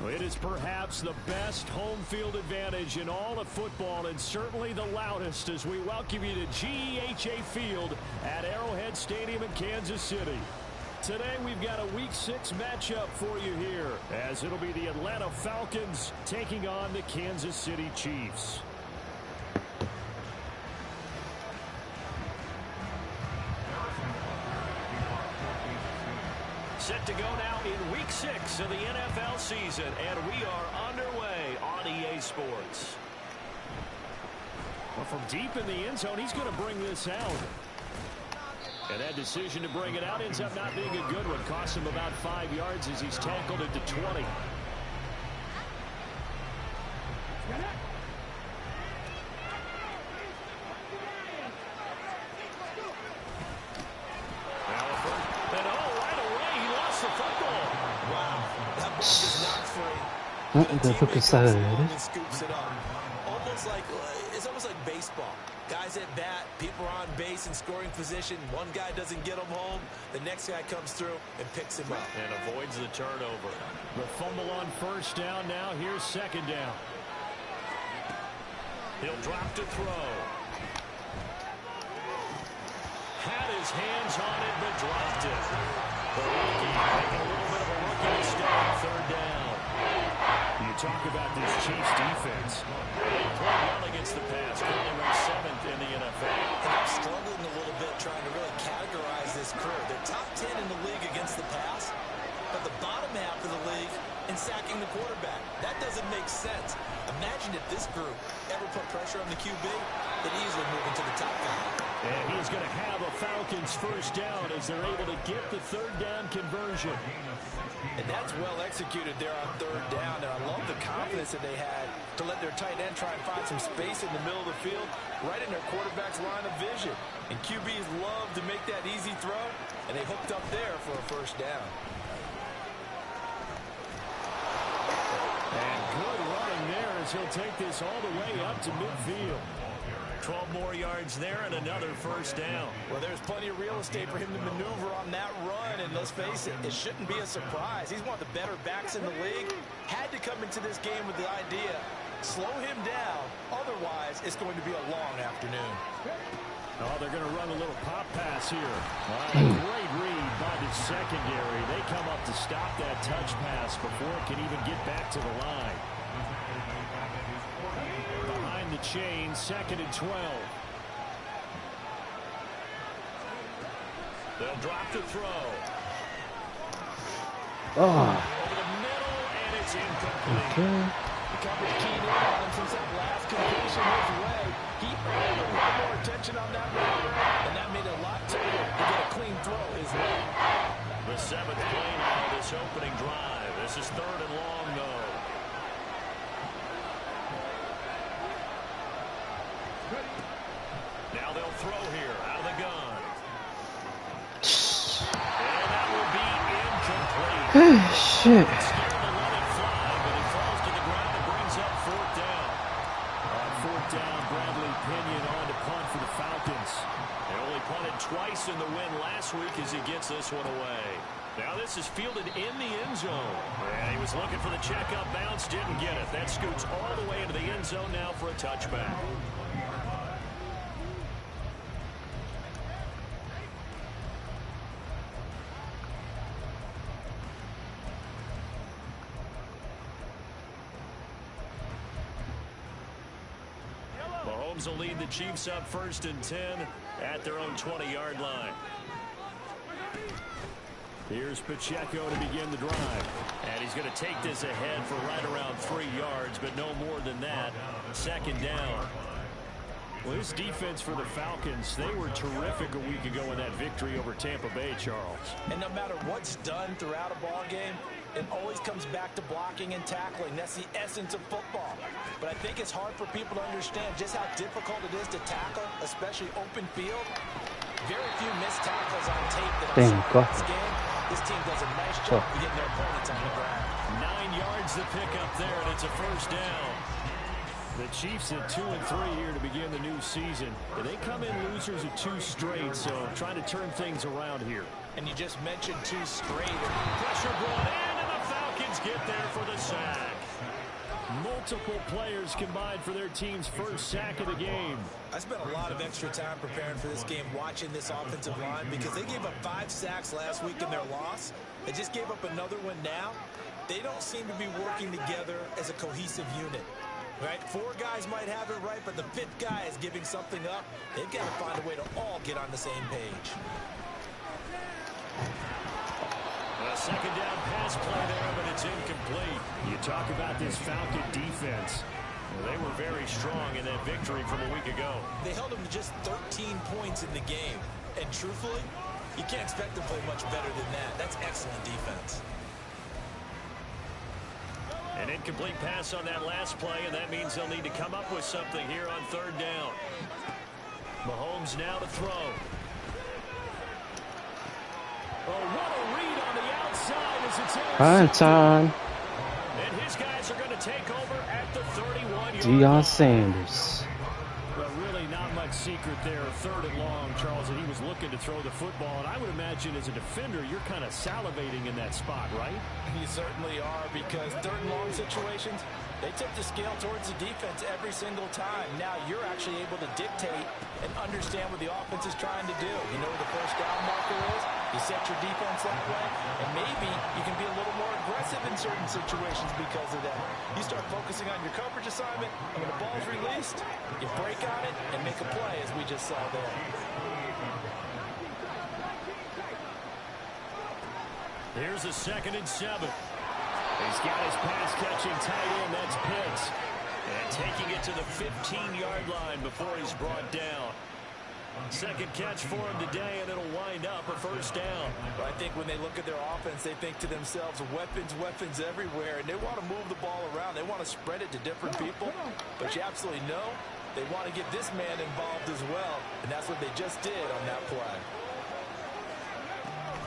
It is perhaps the best home field advantage in all of football, and certainly the loudest, as we welcome you to GEHA Field at Arrowhead Stadium in Kansas City. Today we've got a Week 6 matchup for you here, as it'll be the Atlanta Falcons taking on the Kansas City Chiefs. Set to go now in Week 6 of the NFL season, and we are underway on EA Sports. Well, from deep in the end zone, he's going to bring this out. And that decision to bring it out ends up not being a good one. Costs him about 5 yards as he's tackled into 20. It's almost like baseball. Guys at bat, people are on base in scoring position. One guy doesn't get him home. The next guy comes through and picks him up. And avoids the turnover. The fumble on first down now. Here's second down. He'll drop to throw. Had his hands on it, but dropped it. The rookie making a little bit of a rookie mistake on third down. You talk about this Chiefs defense. They play well against the pass. Currently ranked 7th in the NFL. And they're struggling a little bit trying to really categorize this crew. They're top 10 in the league against the pass, but the bottom half of the league in sacking the quarterback. That doesn't make sense. Imagine if this group ever put pressure on the QB, they'd easily move into the top 5. And he's going to have a Falcons first down as they're able to get the third down conversion. And that's well executed there on third down. And I love the confidence that they had to let their tight end try and find some space in the middle of the field, right in their quarterback's line of vision. And QBs love to make that easy throw, and they hooked up there for a first down. And good running there as he'll take this all the way up to midfield. 12 more yards there and another first down. Well, there's plenty of real estate for him to maneuver on that run, and let's face it, it shouldn't be a surprise. He's one of the better backs in the league. Had to come into this game with the idea, slow him down, otherwise it's going to be a long afternoon. Oh, they're going to run a little pop pass here. Great read by the secondary. They come up to stop that touch pass before it can even get back to the line. Behind the chain, 2nd and 12. They'll drop to throw. Over the middle, and it's incomplete. Okay. The coverage keyed in on him since that last completion his way. He earned a lot more attention on that route, and that made it a lot tougher to get a clean throw his way. The 7th play now of this opening drive. This is 3rd and long, though. Now they'll throw here out of the gun. And that will be incomplete. Shit. Scared to let it fly, but it falls to the ground and brings up 4th down. On 4th down, Bradley Pinion on to punt for the Falcons. They only punted twice in the win last week as he gets this one away. Now this is fielded in the end zone. And he was looking for the checkup bounce, didn't get it. That scoots all the way into the end zone now for a touchback. Mahomes will lead the Chiefs up 1st and 10 at their own 20-yard line. Here's Pacheco to begin the drive. And he's going to take this ahead for right around 3 yards, but no more than that. 2nd down. Well, this defense for the Falcons, they were terrific a week ago in that victory over Tampa Bay, Charles. And no matter what's done throughout a ball game, it always comes back to blocking and tackling. That's the essence of football. But I think it's hard for people to understand just how difficult it is to tackle, especially open field. Very few missed tackles on tape that I saw in this game. This team does a nice job of getting their opponents on the ground. 9 yards to pick up there, and it's a 1st down. The Chiefs at 2-3 here to begin the new season. They come in losers of 2 straight, so trying to turn things around here. And you just mentioned 2 straight. Pressure brought in, and the Falcons get there for the sack. Multiple players combined for their team's 1st sack of the game. I spent a lot of extra time preparing for this game, watching this offensive line, because they gave up 5 sacks last week in their loss. They just gave up another one now. They don't seem to be working together as a cohesive unit. Right? 4 guys might have it right, but the 5th guy is giving something up. They've got to find a way to all get on the same page. A 2nd down pass play there, but it's incomplete. You talk about this Falcon defense. Well, they were very strong in that victory from a week ago. They held them to just 13 points in the game. And truthfully, you can't expect them to play much better than that. That's excellent defense. An incomplete pass on that last play, and that means they'll need to come up with something here on 3rd down. Mahomes now to throw. Oh, what a read on the outside as it's Prime time. And his guys are going to take over at the 31-yard Deion line. Sanders. Well, really not much secret there. 3rd and long, Charles, and he was looking to throw the football. And I would imagine as a defender, you're kind of salivating in that spot, right? You certainly are, because 3rd and long situations, they tip the scale towards the defense every single time. Now you're actually able to dictate and understand what the offense is trying to do. You know where the 1st down marker is. You set your defense that way, and maybe you can be a little more aggressive in certain situations because of that. You start focusing on your coverage assignment, and when the ball's released, you break on it and make a play, as we just saw there. Here's a 2nd and 7. He's got his pass-catching tight end. That's Pitts. And taking it to the 15-yard line before he's brought down. 2nd catch for him today, and it'll wind up a 1st down. But I think when they look at their offense, they think to themselves, weapons, weapons everywhere, and they want to move the ball around. They want to spread it to different people. But you absolutely know they want to get this man involved as well, and that's what they just did on that play.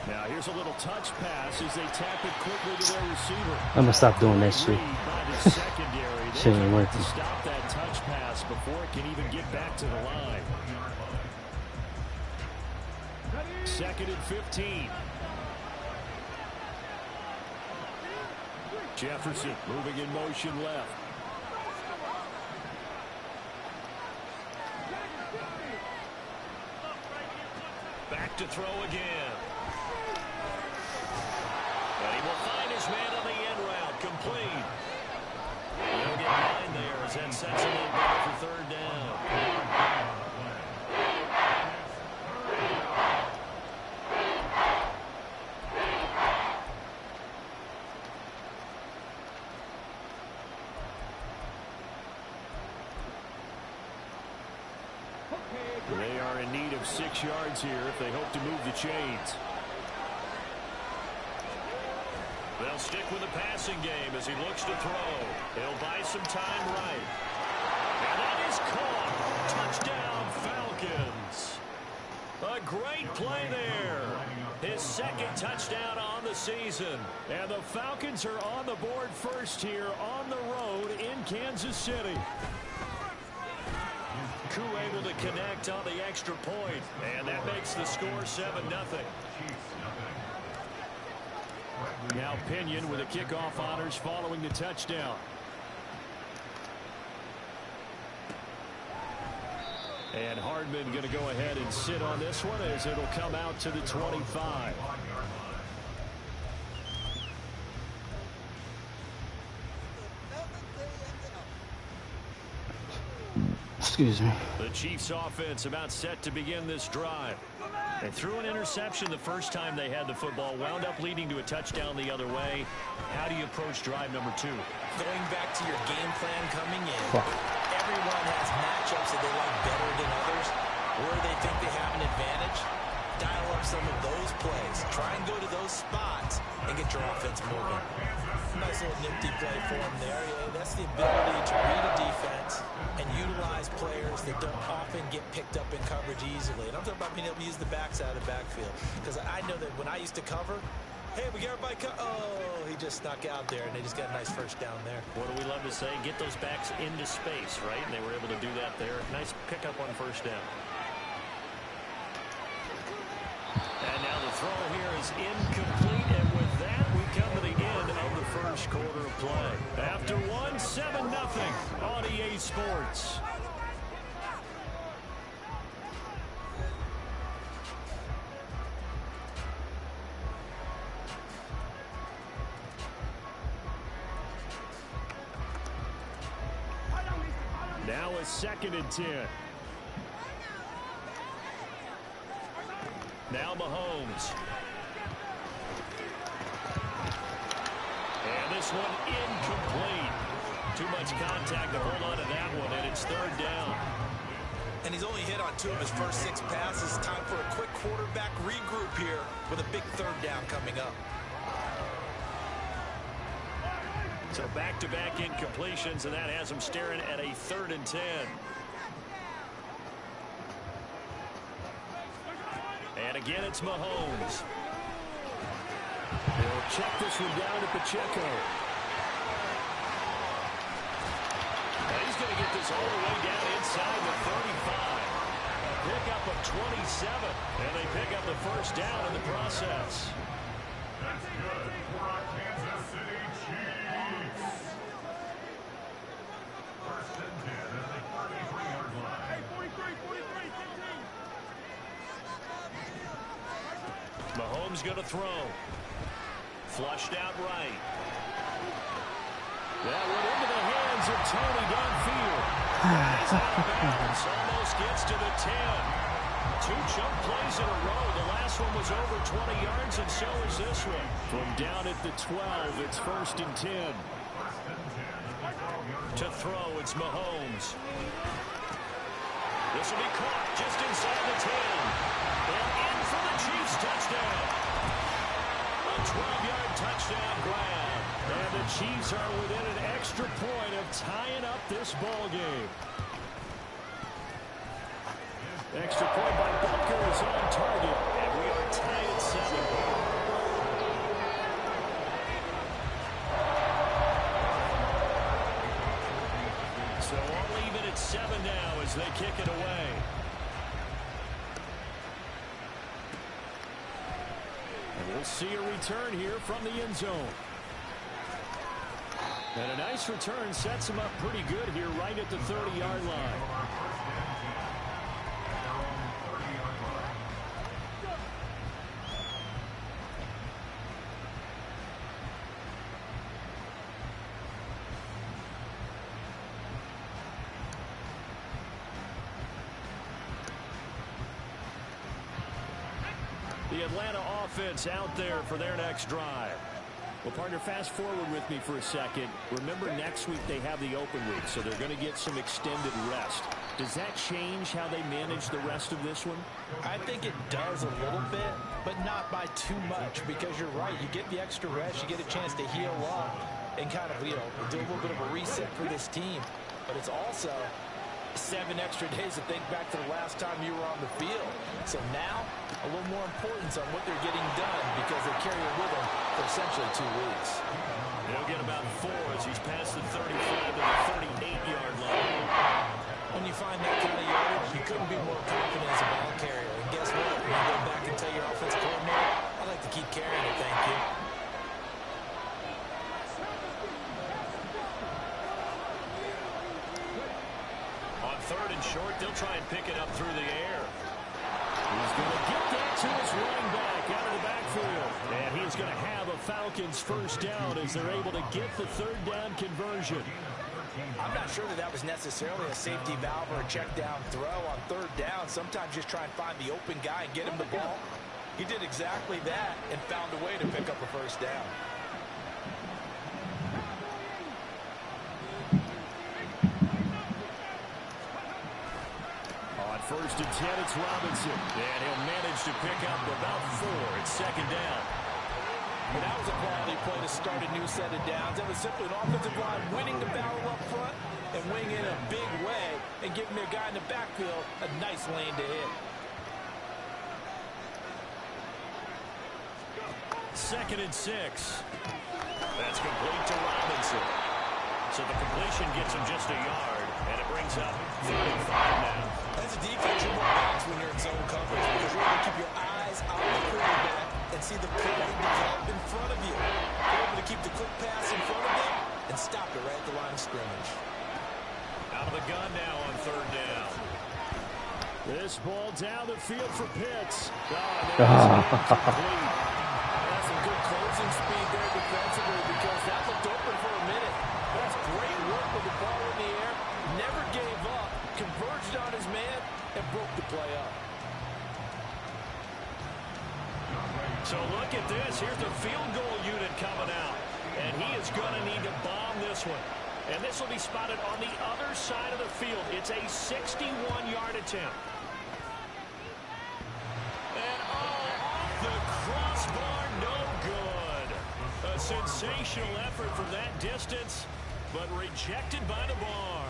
Now here's a little touch pass as they tap it quickly to their receiver. I'm gonna stop doing that shit. Shit ain't working. Stop that touch pass before it can even get back to the line. 2nd and 15. Jefferson moving in motion left. Back to throw again. And he will find his man on the end route. Complete. He'll get 9 there as that sets him in back for 3rd down. They are in need of 6 yards here if they hope to move the chains. They'll stick with the passing game as he looks to throw. He'll buy some time right. And that is caught. Touchdown, Falcons. A great play there. His 2nd touchdown on the season. And the Falcons are on the board first here on the road in Kansas City. Koo able to connect on the extra point, and that makes the score 7-0. Now Pinion with a kickoff honors following the touchdown. And Hardman going to go ahead and sit on this one as it'll come out to the 25. Excuse me. The Chiefs offense about set to begin this drive. They threw an interception the first time they had the football, wound up leading to a touchdown the other way. How do you approach drive number 2? Going back to your game plan coming in, everyone has matchups that they like better than others. Where they think they have an advantage, dial up some of those plays. Try and go to those spots and get your offense moving. Nice little nifty play for him there. Yeah, that's the ability to read a defense and utilize players that don't often get picked up in coverage easily. And I'm talking about being able to use the backside of the backfield. Because I know that when I used to cover, hey, we got everybody oh, he just snuck out there, and they just got a nice first down there. What do we love to say? Get those backs into space, right? And they were able to do that there. Nice pickup on first down. And now the throw here is incomplete, and with that, we come to the end of the first quarter of play. After 7-0 on EA Sports. Now a 2nd and 10. Now Mahomes. And this one incomplete. Too much contact to hold on to that one, and it's 3rd down. And he's only hit on 2 of his first 6 passes. Time for a quick quarterback regroup here with a big 3rd down coming up. So back-to-back incompletions, and that has him staring at a 3rd and 10. And again, it's Mahomes. They'll check this one down to Pacheco. And he's going to get this all the way down inside the 35. A pickup of 27. And they pick up the first down in the process. That's good for our Kansas City Chiefs. 1st and 10 at the 33-yard line. Hey, 43, 15. Mahomes going to throw. Flushed out right. That went into the hands of Tony downfield. He's out of bounds. Almost gets to the 10. 2 chunk plays in a row. The last one was over 20 yards, and so is this one. From down at the 12, it's 1st and 10. To throw, it's Mahomes. This will be caught just inside the 10. And in for the Chiefs touchdown. A 12-yard touchdown grab. And the Chiefs are within an extra point of tying up this ball game. Extra point by Bunker is on target. And we are tied at 7. So all even at 7 now as they kick it away. And we'll see a return here from the end zone. And a nice return sets him up pretty good here right at the 30-yard line. The Atlanta offense out there for their next drive. Well, partner, fast forward with me for a second. Remember, next week they have the open week, so they're going to get some extended rest. Does that change how they manage the rest of this one? I think it does a little bit, but not by too much, because you're right. You get the extra rest, you get a chance to heal up and kind of, do a little bit of a reset for this team. But it's also 7 extra days to think back to the last time you were on the field. So now, a little more importance on what they're getting done because they carry it with them for essentially 2 weeks. They'll get about 4 as he's past the 35 to the 38-yard line. When you find that kind of yardage, you couldn't be more confident as a ball carrier. And guess what? When you go back and tell your offensive coordinator, I'd like to keep carrying it, thank you. On 3rd and short, they'll try and pick it up through the air. He's going to get that to his running back out of the backfield. And he's going to have a Falcons first down as they're able to get the 3rd down conversion. I'm not sure sure that was necessarily a safety valve or a check down throw on third down. Sometimes just try and find the open guy and get him the ball. He did exactly that and found a way to pick up a first down. On 1st and 10, it's Robinson. And he'll manage to pick up about 4. It's 2nd down. And that was a quality play to start a new set of downs. It was simply an offensive line winning the battle up front and winging in a big way and giving their guy in the backfield a nice lane to hit. 2nd and 6. That's complete to Robinson. So the completion gets him just a yard, and it brings up 3 and 5 now. That's a defense you want to watch when you're in zone coverage because you're going to keep your eyes on the quarterback and see the play develop in front of you. You're able to keep the quick pass in front of them and stop it right at the line of scrimmage. Out of the gun now on 3rd down. This ball down the field for Pitts. That's some good closing speed there defensively because that looked open for a minute. That's great work with the ball in the air. Never gave up. Converged on his man and broke the play up. So look at this. Here's the field goal unit coming out. And he is going to need to bomb this one. And this will be spotted on the other side of the field. It's a 61-yard attempt. And off the crossbar, no good. A sensational effort from that distance, but rejected by the bar.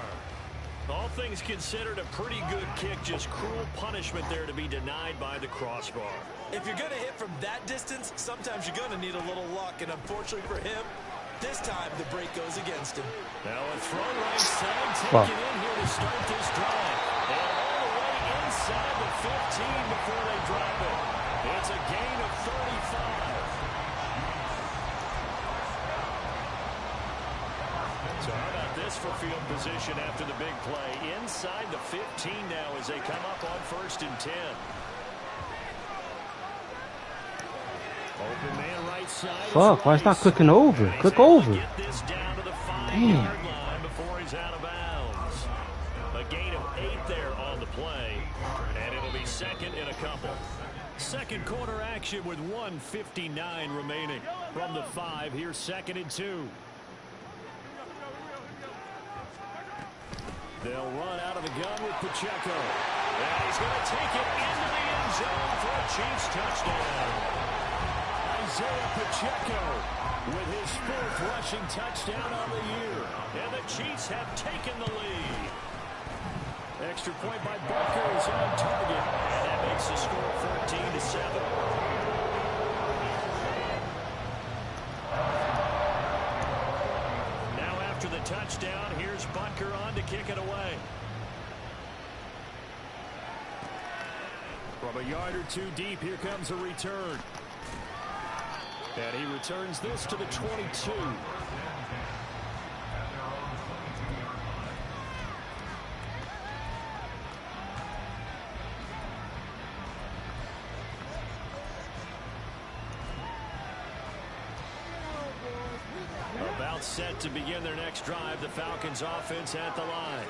All things considered, a pretty good kick. Just cruel punishment there to be denied by the crossbar. If you're going to hit from that distance, sometimes you're going to need a little luck. And unfortunately for him, this time the break goes against him. Now a throw right side, taken in here to start this drive. And all the way inside the 15 before they drop it. It's a gain of 35. So how about this for field position after the big play? Inside the 15 now as they come up on 1st and 10. Open man right side. Fuck, why it's not clicking over? Click over. Get this down to the 5-yard line before he's out of bounds. A gain of 8 there on the play, and it'll be 2nd and a couple. Second quarter action with 1:59 remaining. From the 5, here's 2nd and 2. They'll run out of the gun with Pacheco. And he's going to take it into the end zone for a Chiefs touchdown. Isaiah Pacheco with his 4th rushing touchdown on the year. And the Chiefs have taken the lead. Extra point by Barker is on target. And that makes the score 14-7. Now after the touchdown, here's Butker on to kick it away. From a yard or two deep, here comes a return. And he returns this to the 22. About set to begin their next drive. The Falcons offense at the line.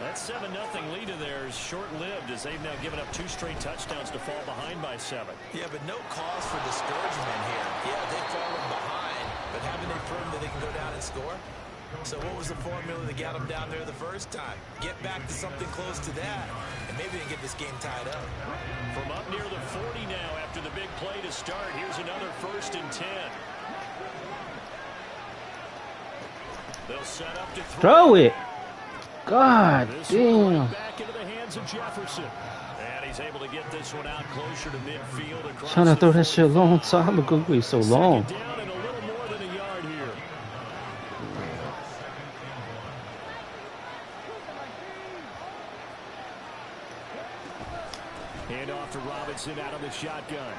That 7-0 lead of theirs short-lived as they've now given up 2 straight touchdowns to fall behind by 7. Yeah, but no cause for discouragement here. Yeah, they've fallen behind, but haven't they proven that they can go down and score? So what was the formula that got them down there the first time? Get back to something close to that, and maybe they can get this game tied up. From up near the 40 now after the big play to start, here's another 1st and 10. They'll set up to throw it. God damn. Back into the hands of Jefferson. And he's able to get this one out closer to midfield. Trying to throw that shit a long time ago. It's so long. Down and a little more than a yard here. Hand off to Robinson out of the shotgun.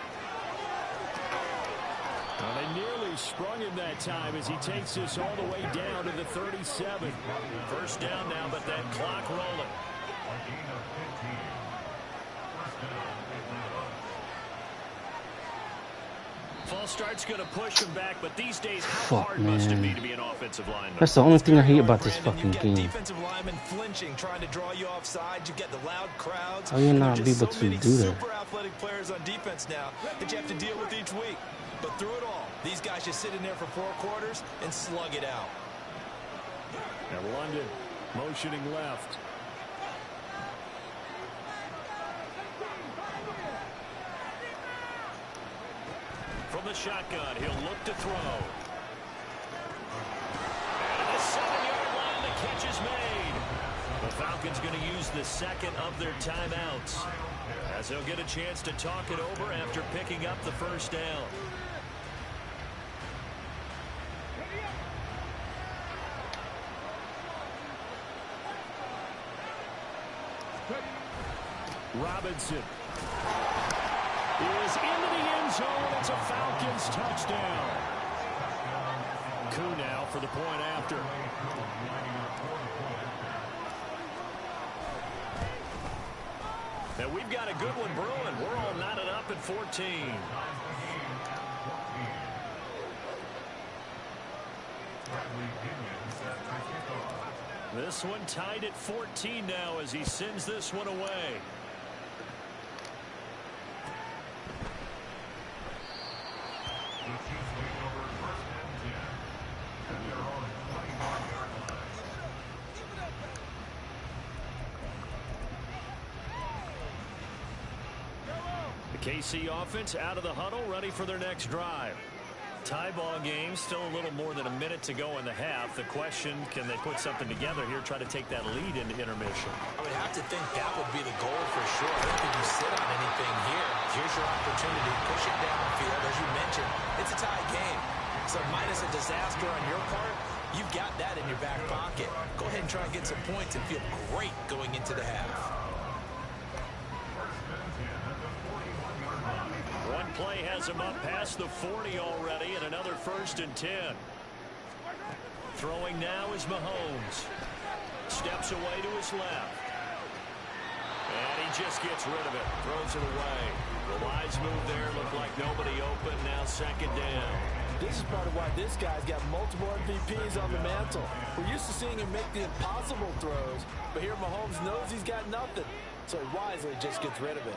Well, they nearly sprung him that time as he takes this all the way down to the 37. First down now, but that clock rolling. False start's going to push him back, but these days, how Fuck, hard must it be man. to be an offensive lineman? That's the only thing I hate about this Brandon, fucking you've got game. defensive linemen flinching, trying to draw you offside. You get the loud crowds. How you and there not are be just able so to many do that? super athletic players on defense now that you have to deal with each week. But through it all, these guys just sit in there for 4 quarters and slug it out. And London motioning left. From the shotgun, he'll look to throw. And at the 7-yard line, the catch is made. The Falcons going to use the second of their timeouts, as they'll get a chance to talk it over after picking up the first down. Robinson is into the end zone. It's a Falcons touchdown. Koo now for the point after. And we've got a good one brewing. We're all knotted up at 14. This one tied at 14 now as he sends this one away. The KC offense out of the huddle, ready for their next drive. Tie ball game, still a little more than a minute to go in the half. The question, can they put something together here, try to take that lead into intermission? I would have to think that would be the goal for sure. I don't think you sit on anything here. Here's your opportunity. Push it downfield. As you mentioned, it's a tie game. So minus a disaster on your part, you've got that in your back pocket. Go ahead and try and get some points and feel great going into the half. One play has him up past the 40 already, and another 1st and 10. Throwing now is Mahomes. Steps away to his left. And he just gets rid of it. Throws it away. The wise move there. Looked like nobody open. Now 2nd down. This is part of why this guy's got multiple MVPs on the mantle. We're used to seeing him make the impossible throws, but here Mahomes knows he's got nothing, so he wisely just gets rid of it.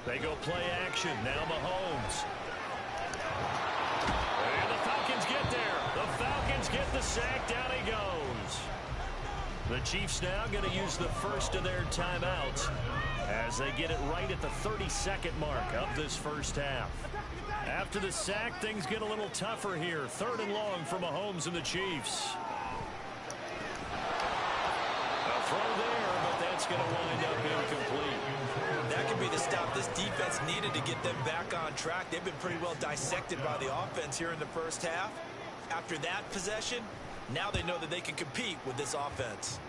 They go play action. Now Mahomes. And the Falcons get there. The Falcons get the sack. Down he goes. The Chiefs now going to use the first of their timeouts as they get it right at the 32nd mark of this first half. After the sack, things get a little tougher here. 3rd and long for Mahomes and the Chiefs. A throw there, but that's going to wind up incomplete. That could be the stop this defense needed to get them back on track. They've been pretty well dissected by the offense here in the first half. After that possession, now they know that they can compete with this offense.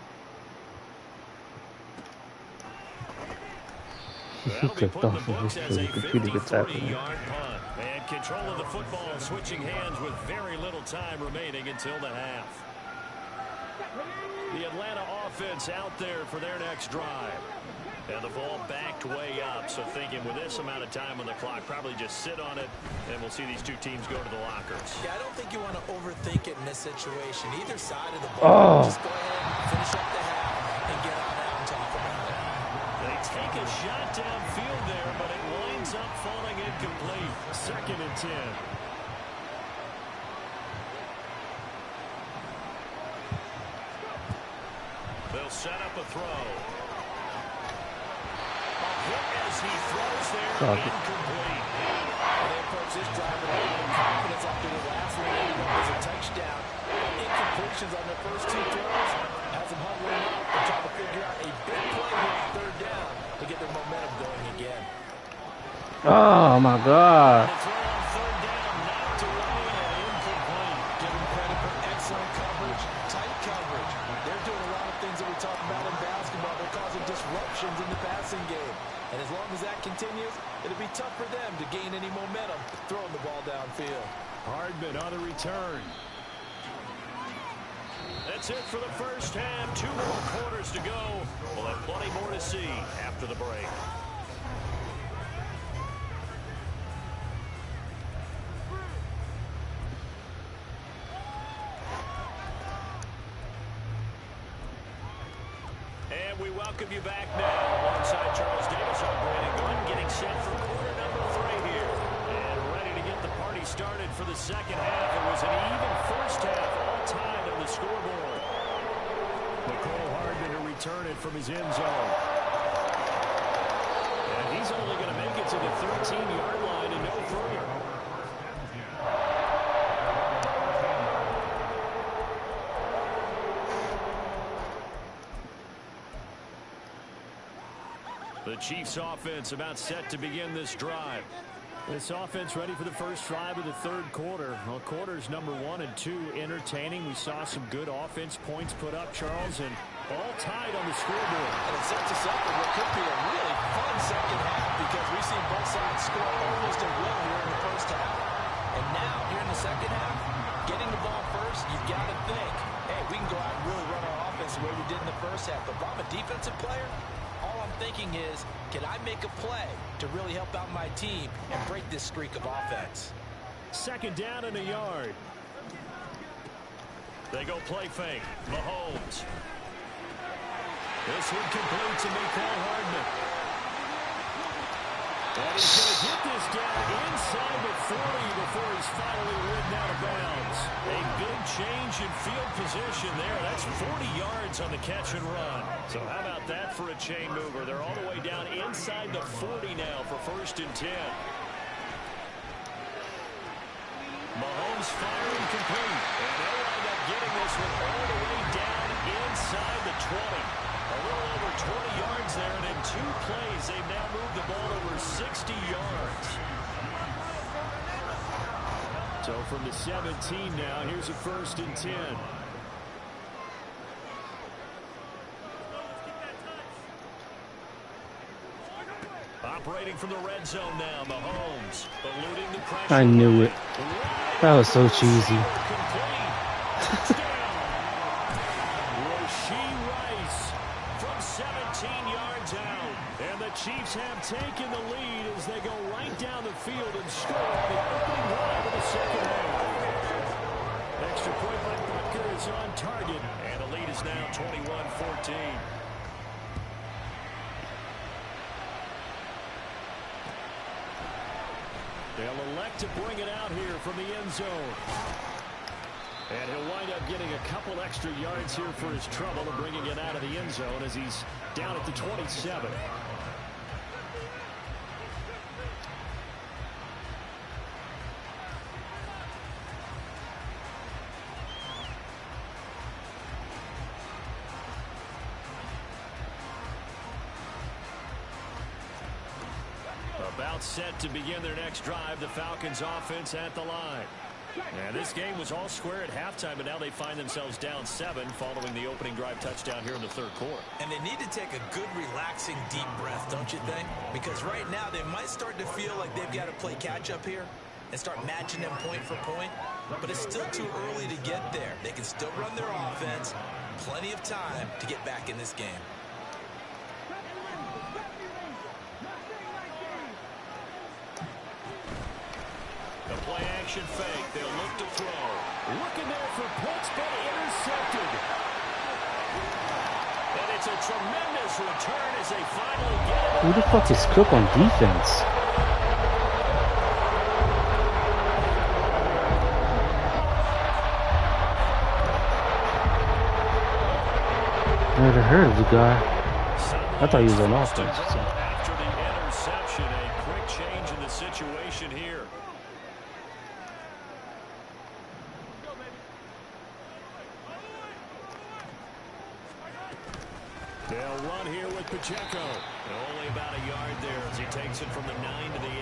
That'll be put in the books as a 53-yard punt. And control of the football switching hands with very little time remaining until the half. The Atlanta offense out there for their next drive. And the ball backed way up, so thinking with this amount of time on the clock, probably just sit on it, and we'll see these two teams go to the lockers. Yeah, I don't think you want to overthink it in this situation. Either side of the ball, just go ahead, finish up the half, and get on out and talk about it. They take a shot downfield there, but it winds up falling incomplete. 2nd and 10. They'll set up a throw. As he throws there, incomplete. They approach this drive with a lot of confidence after the last one was a touchdown. Incompletions on their first 2 throws has them huddling up and trying to figure out a big play here on 3rd down to get their momentum going again. Oh my God. The throw on 3rd down, knocked away and incomplete. Give them credit for excellent coverage, tight coverage. They're doing a lot of things that we talk about in basketball. They're causing disruptions in the passing game. And as long as that continues, it'll be tough for them to gain any momentum throwing the ball downfield. Hardman on the return. That's it for the first half. 2 more quarters to go. We'll have plenty more to see after the break. And we welcome you back now alongside Charles Davis. I'm Brandon Glenn, getting set for quarter number 3 here. And ready to get the party started for the second half. It was an even first half, all tied on the scoreboard. McCole Hardman to return it from his end zone. And he's only going to make it to the 13-yard line and no further. The Chiefs offense about set to begin this drive. This offense ready for the first drive of the third quarter. Well, quarters number 1 and 2 entertaining. We saw some good offense points put up, Charles, and all tied on the scoreboard. And it sets us up for what could be a really fun second half because we've seen both sides score almost at will here in the first half. And now, here in the second half, getting the ball first, you've got to think, hey, we can go out and really run our offense the way we did in the first half. But if I'm a defensive player, all I'm thinking is, can I make a play to really help out my team and break this streak of offense? Second down and a yard. They go play fake. Mahomes. This one complete to Mecole Hardman. And he's going to get this down inside the 40 before he's finally ridden out of bounds. A big change in field position there. That's 40 yards on the catch and run. So how about that for a chain mover? They're all the way down inside the 40 now for 1st and 10. Mahomes firing complete. And they'll wind up getting this one all the way down inside the 20. A little over 20 yards there, and in 2 plays, they've now moved the ball over 60 yards. So from the 17 now, here's a 1st and 10. Operating from the red zone now, Mahomes eluding the pressure. I knew it. That was so cheesy. From 17 yards out. And the Chiefs have taken the lead as they go right down the field and score on the opening drive of the second half. Extra point by Butker is on target. And the lead is now 21-14. They'll elect to bring it out here from the end zone. And he'll wind up getting a couple extra yards here for his trouble and bringing it out of the end zone as he's down at the 27. About set to begin their next drive, the Falcons offense at the line. And this game was all square at halftime, but now they find themselves down 7 following the opening drive touchdown here in the third quarter. And they need to take a good, relaxing, deep breath, don't you think? Because right now they might start to feel like they've got to play catch-up here and start matching them point for point. But it's still too early to get there. They can still run their offense. Plenty of time to get back in this game. The play-action fake. They'll look to throw. Looking there for points, but intercepted. And it's a tremendous return as they finally get it. Who the fuck is Cook on defense? Never heard of the guy. I thought he was on offense. So. After the interception, a quick change in the situation here. They'll run here with Pacheco. Only about a yard there as he takes it from the 9 to the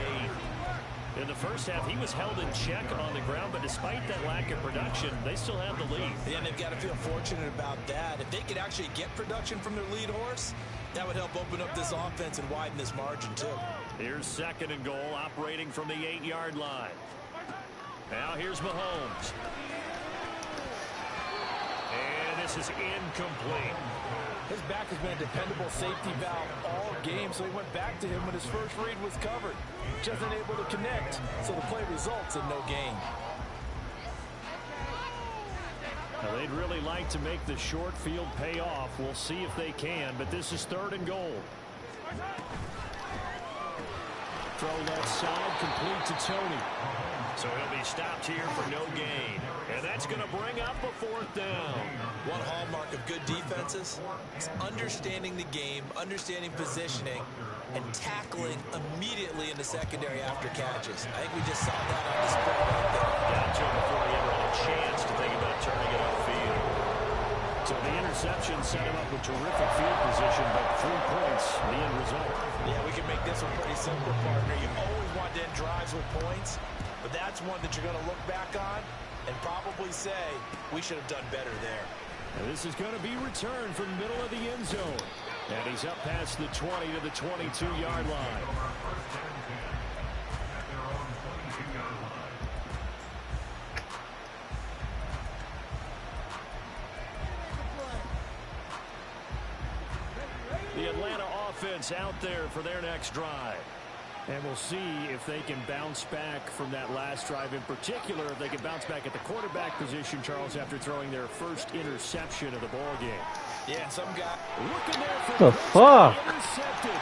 8. In the first half, he was held in check on the ground, but despite that lack of production, they still have the lead. Yeah, and they've got to feel fortunate about that. If they could actually get production from their lead horse, that would help open up this offense and widen this margin, too. Here's 2nd and goal, operating from the 8-yard line. Now here's Mahomes. And this is incomplete. His back has been a dependable safety valve all game, so he went back to him when his first read was covered. Just unable to connect, so the play results in no gain. Now, they'd really like to make the short field pay off. We'll see if they can, but this is 3rd and goal. Throw left side, complete to Tony. So he'll be stopped here for no gain. And that's going to bring up a 4th down. One hallmark of good defenses is understanding the game, understanding positioning, and tackling immediately in the secondary after catches. I think we just saw that on display right there. Got to him before he ever had a chance to think about turning it upfield. So the interception set him up with terrific field position, but 3 points, the end result. Yeah, we can make this one pretty simple, partner. You always want to end drives with points, but that's one that you're going to look back on and probably say, we should have done better there. And this is going to be returned from the middle of the end zone. And he's up past the 20 to the 22-yard line. The Atlanta offense out there for their next drive. And we'll see if they can bounce back from that last drive in particular, if they can bounce back at the quarterback position, Charles, after throwing their first interception of the ball game. Yeah, some guy looking there for the fuck? intercepted.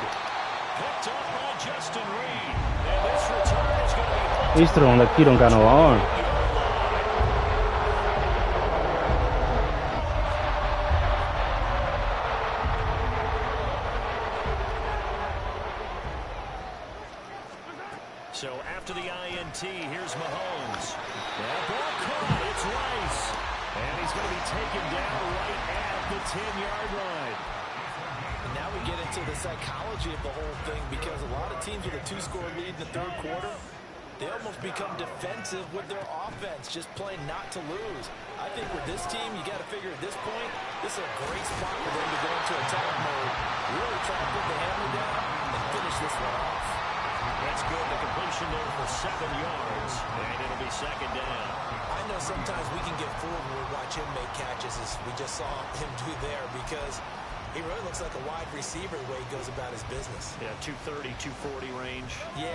Picked up by Justin Reed. And this return is going to be He's throwing like he don't got no arm. So after the INT, here's Mahomes. That ball caught. It's Rice. And he's going to be taken down right at the 10-yard line. And now we get into the psychology of the whole thing, because a lot of teams with a 2-score lead in the 3rd quarter, they almost become defensive with their offense, just playing not to lose. I think with this team, you got to figure at this point, this is a great spot for them to go into attack mode, really try to put the hammer down and finish this one off. That's good. The completion there for 7 yards. And it'll be 2nd down. I know sometimes we can get fooled when we watch him make catches, as we just saw him do there, because he really looks like a wide receiver the way he goes about his business. Yeah, 230, 240 range. Yeah,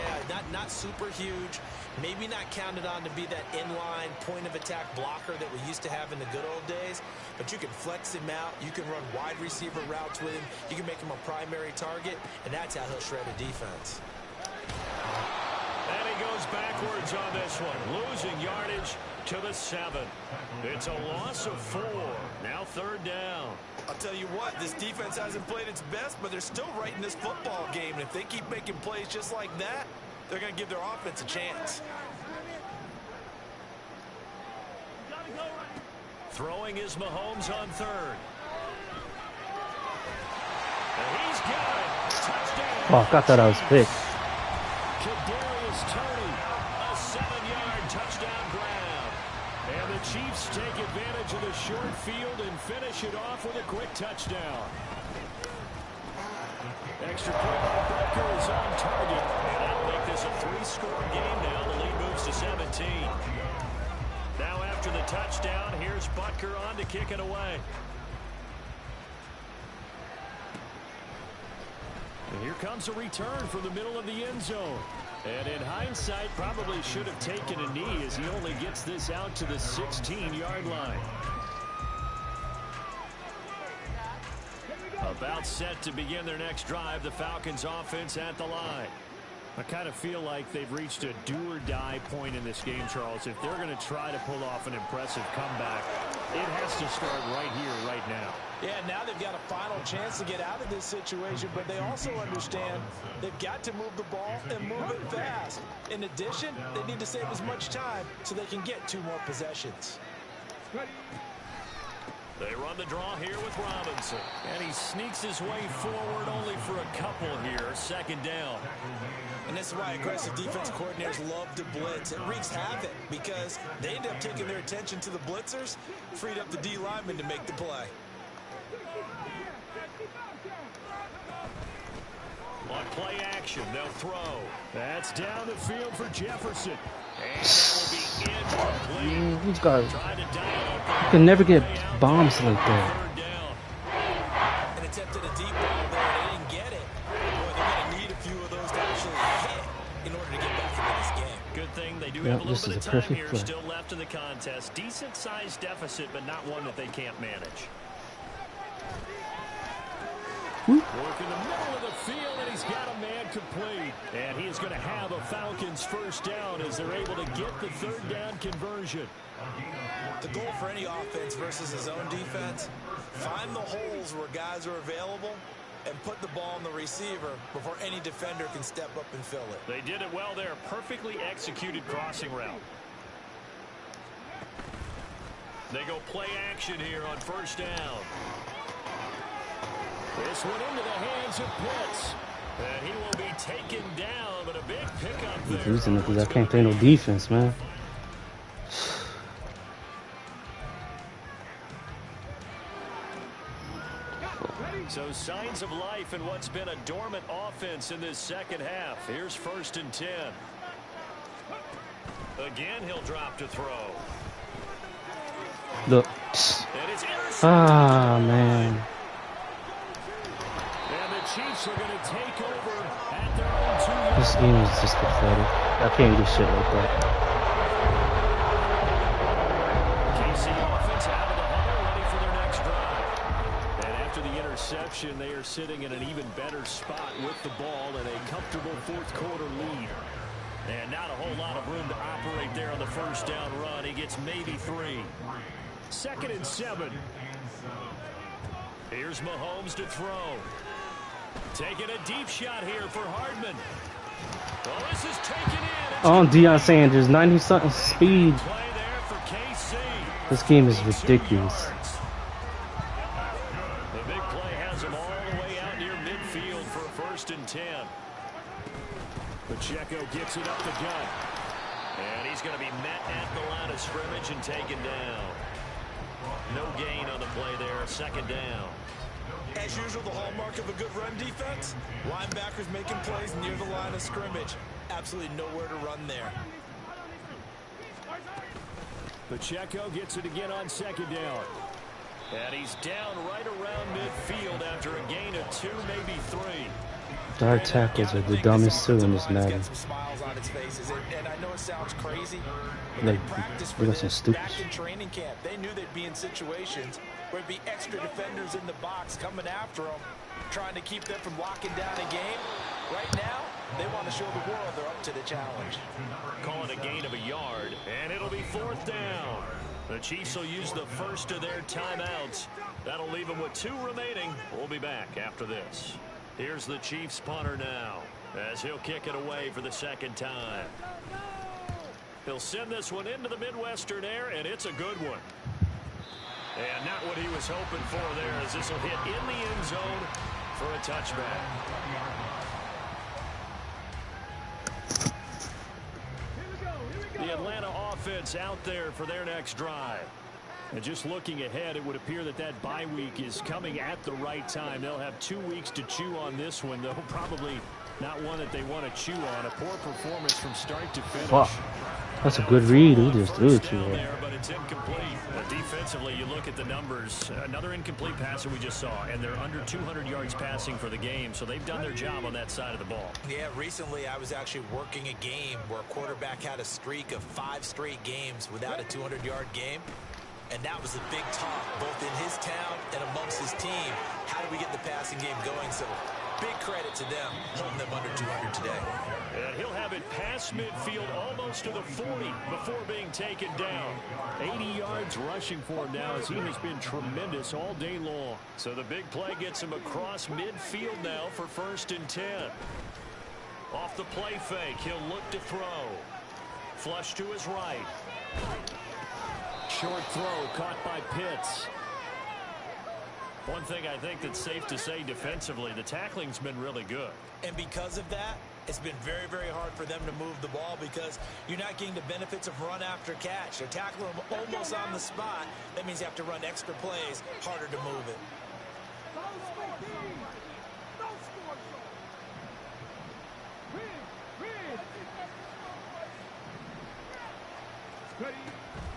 not super huge. Maybe not counted on to be that inline point-of-attack blocker that we used to have in the good old days. But you can flex him out. You can run wide receiver routes with him. You can make him a primary target, and that's how he'll shred a defense. And he goes backwards on this one, losing yardage to the 7. It's a loss of 4. Now 3rd down. I'll tell you what, this defense hasn't played its best, but they're still right in this football game. And if they keep making plays just like that, they're going to give their offense a chance. Throwing is Mahomes on 3rd. And he's got it. Touchdown. Fuck, I thought I was picked. Kadarius Toney, a 7-yard touchdown grab. And the Chiefs take advantage of the short field and finish it off with a quick touchdown. Extra point by Butker is on target. And that'll make this a 3-score game now. The lead moves to 17. Now after the touchdown, here's Butker on to kick it away. And here comes a return from the middle of the end zone. And in hindsight, probably should have taken a knee, as he only gets this out to the 16-yard line. About set to begin their next drive, the Falcons offense at the line. I kind of feel like they've reached a do-or-die point in this game, Charles. If they're going to try to pull off an impressive comeback, it has to start right here, right now. Yeah, now they've got a final chance to get out of this situation, but they also understand they've got to move the ball and move it fast. In addition, they need to save as much time so they can get 2 more possessions. They run the draw here with Robinson. And he sneaks his way forward only for a couple here. 2nd down. And this is why aggressive defense coordinators love to blitz. It wreaks havoc because they end up taking their attention to the blitzers, freed up the D lineman to make the play. On play action, they'll throw. That's down the field for Jefferson. And that will be incomplete. These guys can never get bombs like that. An attempt at a deep ball there, they didn't get it. Boy, they're going to need a few of those to actually hit in order to get back into this game. Good thing they do we have Yep, a this little is bit a of time perfect here play. still left in the contest. Decent-sized deficit, but not one that they can't manage. Work in the middle of the field, and he's got a man complete. And he is going to have a Falcons first down as they're able to get the third down conversion. The goal for any offense versus his own defense, find the holes where guys are available and put the ball on the receiver before any defender can step up and fill it. They did it well there. Perfectly executed crossing route. They go play action here on first down. This one into the hands of Pitts. And he will be taken down, but a big pickup there. I'm losing it because I can't play no defense, man. So signs of life in what's been a dormant offense in this second half. Here's 1st and 10. Again, he'll drop to throw. Look. And it's Ah, man. And the Chiefs are going to take over at their own 2-yard. This game is just pathetic. I can't do shit like that. KC offense out of the huddle, ready for their next drive. And after the interception, they are sitting in an even better spot with the ball and a comfortable fourth-quarter lead. And not a whole lot of room to operate there on the first down run. He gets maybe 3. 2nd and 7. Here's Mahomes to throw. Taking a deep shot here for Hardman. Well, this is taken in. Oh, Deion Sanders, 90-something speed. Play there for KC. This game is ridiculous. The big play has him all the way out near midfield for a 1st and 10. Pacheco gets it up the gut. And he's going to be met at the line of scrimmage and taken down. No gain on the play there, 2nd down. As usual, the hallmark of a good run defense, linebackers making plays near the line of scrimmage. Absolutely nowhere to run there. Pacheco gets it again on 2nd down. And he's down right around midfield after a gain of 2, maybe 3. Dart tackles are the dumbest too in this matter. Get some smiles on its faces, and I know it sounds crazy, but Like, they practiced for they got some this stupid back in training camp. They knew they'd be in situations where it'd be extra defenders in the box coming after them, trying to keep them from locking down a game. Right now, they want to show the world they're up to the challenge. Call it a gain of a yard, and it'll be 4th down. The Chiefs will use the first of their timeouts. That'll leave them with 2 remaining. We'll be back after this. Here's the Chiefs punter now, as he'll kick it away for the 2nd time. He'll send this one into the Midwestern air, and it's a good one. And not what he was hoping for there, as this will hit in the end zone for a touchback. The Atlanta offense out there for their next drive. And just looking ahead, it would appear that that bye week is coming at the right time. They'll have 2 weeks to chew on this one, though probably not one that they want to chew on. A poor performance from start to finish. Wow. That's a good read. He just threw it to Down you. there, but it's incomplete. Defensively, you look at the numbers. Another incomplete passer we just saw, and they're under 200 yards passing for the game, so they've done their job on that side of the ball. Yeah, recently I was actually working a game where a quarterback had a streak of 5 straight games without a 200-yard game. And that was the big talk, both in his town and amongst his team. How do we get the passing game going? So big credit to them, holding them under 200 today. And he'll have it past midfield almost to the 40 before being taken down. 80 yards rushing for him now, as he has been tremendous all day long. So the big play gets him across midfield now for 1st and 10. Off the play fake, he'll look to throw. Flush to his right. Short throw caught by Pitts. One thing I think that's safe to say defensively, the tackling's been really good. And because of that, it's been very, very hard for them to move the ball because you're not getting the benefits of run after catch. They're tackling them almost on the spot. That means you have to run extra plays, harder to move it.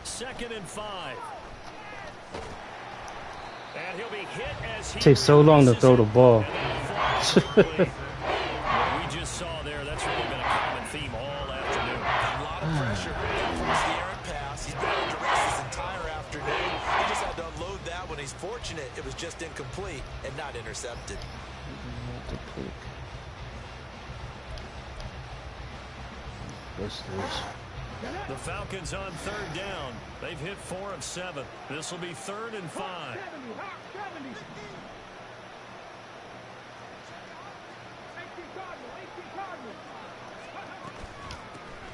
Second and 5. And he'll be hit as he Takes so long to throw the ball. What we just saw there, that's really been a common theme all afternoon. A lot of pressure. unfortunate it was just incomplete and not intercepted. The Falcons on 3rd down. They've hit 4 of 7. This will be 3rd and 5.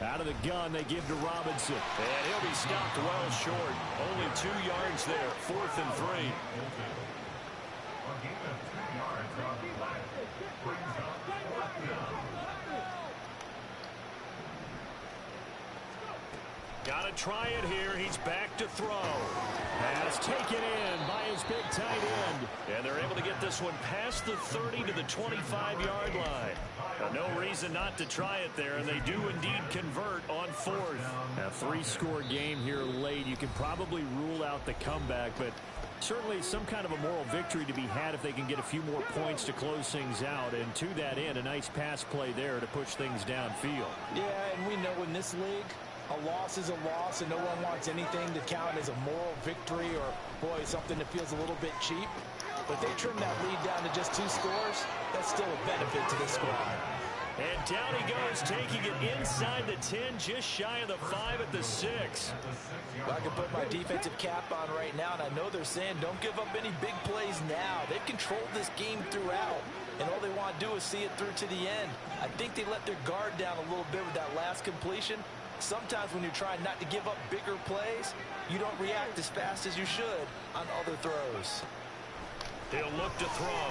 Out of the gun, they give to Robinson. And he'll be stopped well short. Only 2 yards there. 4th and 3. Got to try it here. He's back to throw. Pass taken in by his big tight end. And they're able to get this one past the 30 to the 25-yard line. No reason not to try it there, and they do indeed convert on 4th. A 3-score game here late. You can probably rule out the comeback, but certainly some kind of a moral victory to be had if they can get a few more points to close things out. And to that end, a nice pass play there to push things downfield. Yeah, and we know in this league, a loss is a loss, and no one wants anything to count as a moral victory or, boy, something that feels a little bit cheap. But if they trim that lead down to just 2 scores, that's still a benefit to this squad. And down he goes, taking it inside the 10, just shy of the 5 at the 6. Well, I can put my defensive cap on right now, and I know they're saying don't give up any big plays now. They've controlled this game throughout, and all they want to do is see it through to the end. I think they let their guard down a little bit with that last completion. Sometimes when you're trying not to give up bigger plays, you don't react as fast as you should on other throws. He'll look to throw.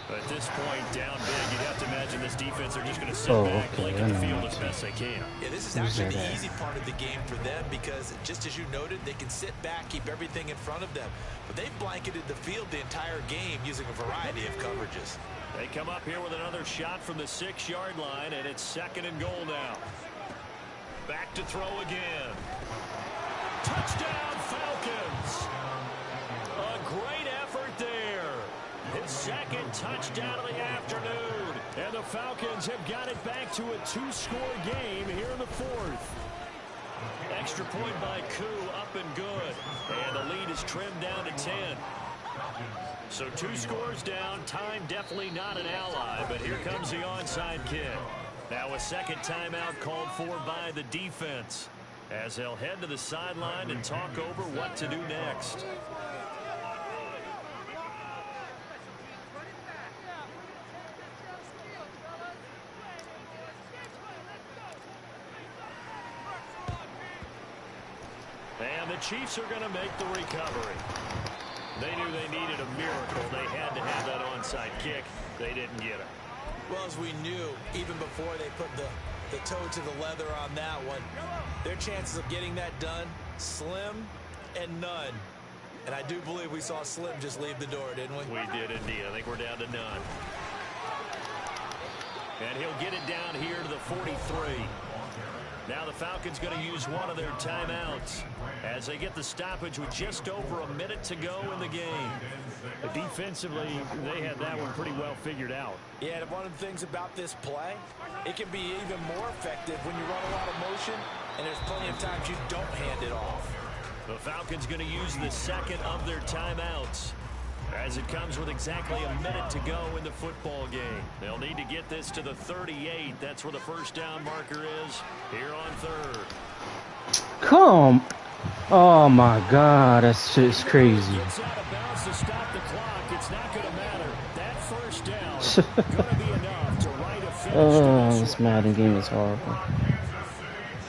But at this point, down big, you'd have to imagine this defense are just going to sit back, blanket the field as best they can. Yeah, this is actually the easy part of the game for them because, just as you noted, they can sit back, keep everything in front of them. But they've blanketed the field the entire game using a variety of coverages. They come up here with another shot from the 6-yard line, and it's 2nd and goal now. Back to throw again. Touchdown, Falcons! A great effort there. His 2nd touchdown of the afternoon. And the Falcons have got it back to a 2-score game here in the 4th. Extra point by Koo, up and good. And the lead is trimmed down to 10. So 2 scores down. Time definitely not an ally, but here comes the onside kick. Now a 2nd timeout called for by the defense as they'll head to the sideline and talk over what to do next. And the Chiefs are going to make the recovery. They knew they needed a miracle. They had to have that onside kick. They didn't get it. Well, as we knew, even before they put the toe to the leather on that one, their chances of getting that done, slim and none. And I do believe we saw Slim just leave the door, didn't we? We did indeed. I think we're down to none. And he'll get it down here to the 43. Now the Falcons going to use one of their timeouts as they get the stoppage with just over a minute to go in the game. Defensively, they had that one pretty well figured out. Yeah, and one of the things about this play, it can be even more effective when you run a lot of motion, and there's plenty of times you don't hand it off. The Falcons going to use the 2nd of their timeouts as it comes with exactly a minute to go in the football game. They'll need to get this to the 38. That's where the 1st down marker is here on 3rd. Come. Oh, my God. That's just crazy. Gets out of bounds to stop the clock. It's not going to matter. That 1st down going to be enough to write a finish. Oh, this Madden game is horrible.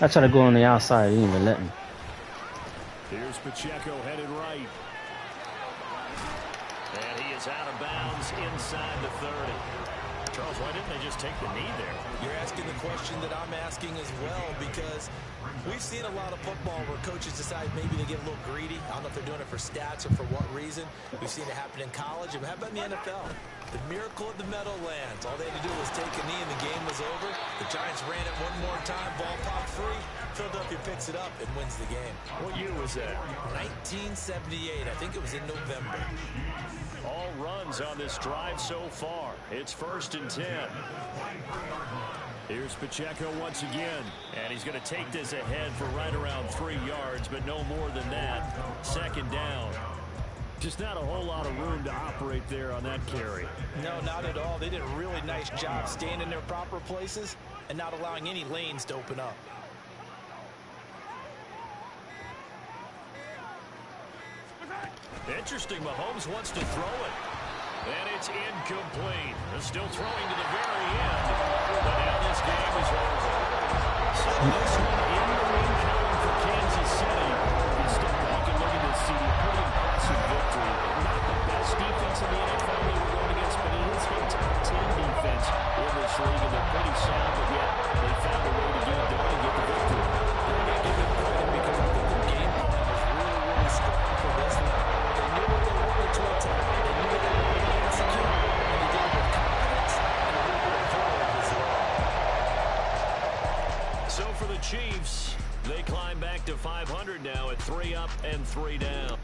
I tried to go on the outside. He didn't even let me. Here's Pacheco headed right. And he is out of bounds inside the 30. Charles, why didn't they just take the knee there? You're asking the question that I'm asking as well, because we've seen a lot of football where coaches decide maybe they get a little greedy. I don't know if they're doing it for stats or for what reason. We've seen it happen in college. And how about in the NFL? The miracle of the Meadowlands. All they had to do was take a knee and the game was over. The Giants ran it one more time. Ball popped free. Philadelphia picks it up and wins the game. What year was that? 1978. I think it was in November. All runs on this drive so far. It's 1st and 10. Here's Pacheco once again, and he's going to take this ahead for right around 3 yards, but no more than that. Second down. Just not a whole lot of room to operate there on that carry. No, not at all. They did a really nice job staying in their proper places and not allowing any lanes to open up. Interesting, Mahomes wants to throw it. And it's incomplete. They're still throwing to the very end. But now this game is over. So this one in the ring counting for Kansas City. If you step back and look at this, see a pretty impressive victory. Not the best defense in the NFL they were going against, but it is a top 10 defense in this league, and they're pretty sound, but yet they found a way to get it done and get the victory. They're going to give it credit because I think their game plan was really, really strong for this one. They knew what they wanted to attack. They knew what they wanted to execute, and they did it with confidence and a little bit of drive as well. So for the Chiefs, they climb back to 500 now at 3 up and 3 down.